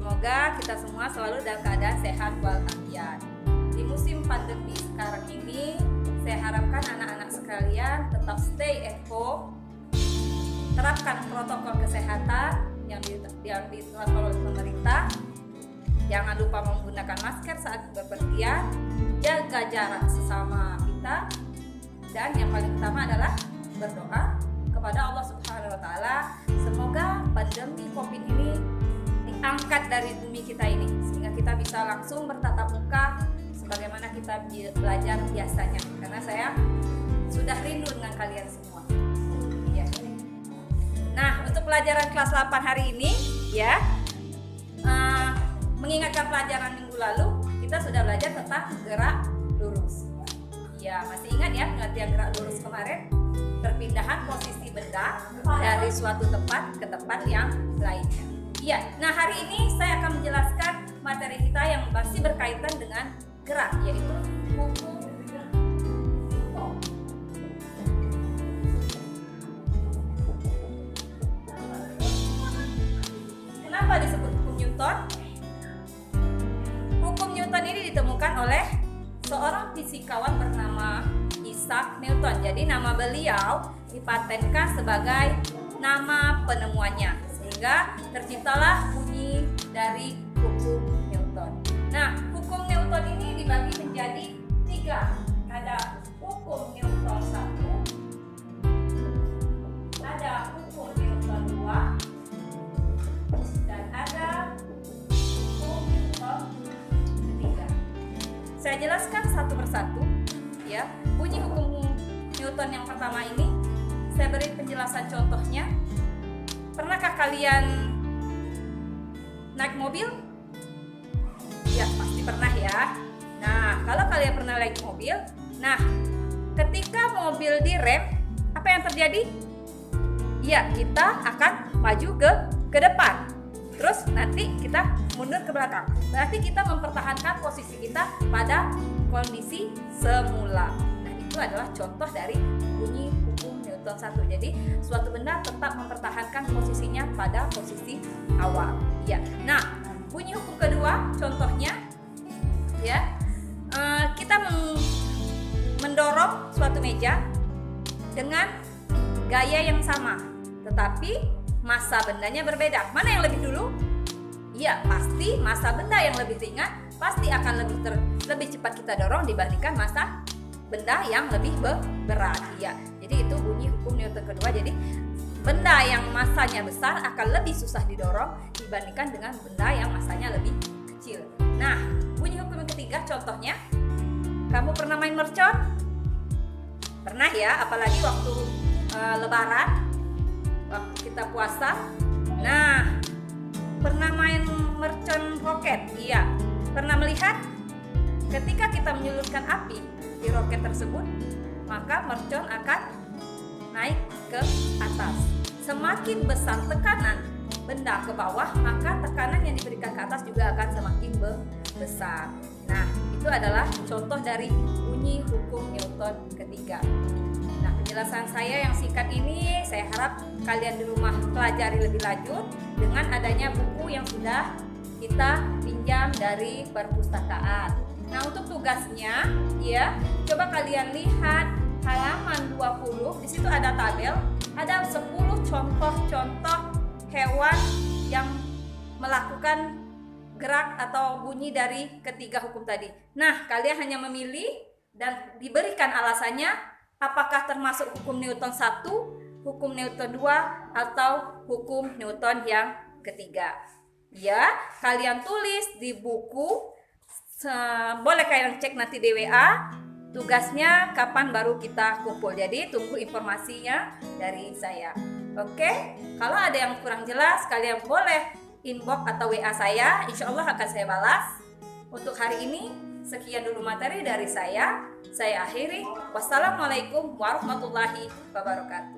Semoga kita semua selalu dalam keadaan sehat walafiat. Di musim pandemi sekarang ini, saya harapkan anak-anak sekalian tetap stay at home, terapkan protokol kesehatan yang diterapkan oleh pemerintah. Jangan lupa menggunakan masker saat bepergian, jaga jarak sesama kita, dan yang paling utama adalah berdoa kepada Allah Subhanahu wa Ta'ala. Semoga pandemi Covid ini diangkat dari bumi kita ini, sehingga kita bisa langsung bertatap muka sebagaimana kita belajar biasanya. Karena saya sudah rindu dengan kalian semua. Ya. Nah, untuk pelajaran kelas 8 hari ini, ya, mengingatkan pelajaran minggu lalu, kita sudah belajar tentang gerak lurus. Ya, masih ingat ya pengertian gerak lurus kemarin? Perpindahan posisi benda dari suatu tempat ke tempat yang lainnya. Iya, nah hari ini saya akan menjelaskan materi kita yang masih berkaitan dengan gerak, yaitu hukum Newton. Kenapa disebut hukum Newton? Hukum Newton ini ditemukan oleh seorang fisikawan bernama Isaac Newton. Jadi nama beliau dipatenkan sebagai nama penemuannya, sehingga terciptalah bunyi dari hukum Newton. Nah, hukum Newton ini dibagi menjadi 3. Ada hukum Newton 1, ada hukum Newton 2, dan ada hukum Newton 3. Saya jelaskan satu persatu, ya. Bunyi hukum Newton yang pertama ini saya beri penjelasan contohnya. Pernahkah kalian naik mobil? Ya, pasti pernah ya. Nah, kalau kalian pernah naik mobil, nah, ketika mobil direm, apa yang terjadi? Ya, kita akan maju ke depan. Terus nanti kita mundur ke belakang. Berarti kita mempertahankan posisi kita pada kondisi semula. Nah, itu adalah contoh dari bunyi hukum Newton 1. Jadi, suatu benda tetap mempertahankan posisinya pada posisi awal. Ya. Nah, bunyi hukum kedua, contohnya, ya, kita mendorong suatu meja dengan gaya yang sama, tetapi massa bendanya berbeda. Mana yang lebih dulu? Ya, pasti massa benda yang lebih ringan pasti akan lebih cepat kita dorong dibandingkan massa benda yang lebih berat. Ya, jadi itu bunyi hukum Newton kedua. Jadi benda yang massanya besar akan lebih susah didorong dibandingkan dengan benda yang massanya lebih kecil. Nah, bunyi hukum yang ketiga contohnya, kamu pernah main mercon? Pernah ya, apalagi waktu lebaran, waktu kita puasa. Nah, pernah main mercon roket? Iya. Pernah melihat ketika kita menyulurkan api di roket tersebut, maka mercon akan naik ke atas. Semakin besar tekanan benda ke bawah, maka tekanan yang diberikan ke atas juga akan semakin besar. Nah, itu adalah contoh dari bunyi hukum Newton ketiga. Nah, penjelasan saya yang singkat ini, saya harap kalian di rumah pelajari lebih lanjut dengan adanya buku yang sudah kita pinjam dari perpustakaan. Nah, untuk tugasnya, ya, coba kalian lihat halaman 20, di situ ada tabel, ada 10 contoh-contoh hewan yang melakukan gerak atau bunyi dari ketiga hukum tadi. Nah, kalian hanya memilih dan diberikan alasannya apakah termasuk hukum Newton 1, hukum Newton 2, atau hukum Newton yang ketiga. Ya, kalian tulis di buku, boleh kalian cek nanti di WA. Tugasnya kapan baru kita kumpul. Jadi tunggu informasinya dari saya. Oke, kalau ada yang kurang jelas kalian boleh inbox atau WA saya. Insya Allah akan saya balas. Untuk hari ini sekian dulu materi dari saya. Saya akhiri. Wassalamualaikum warahmatullahi wabarakatuh.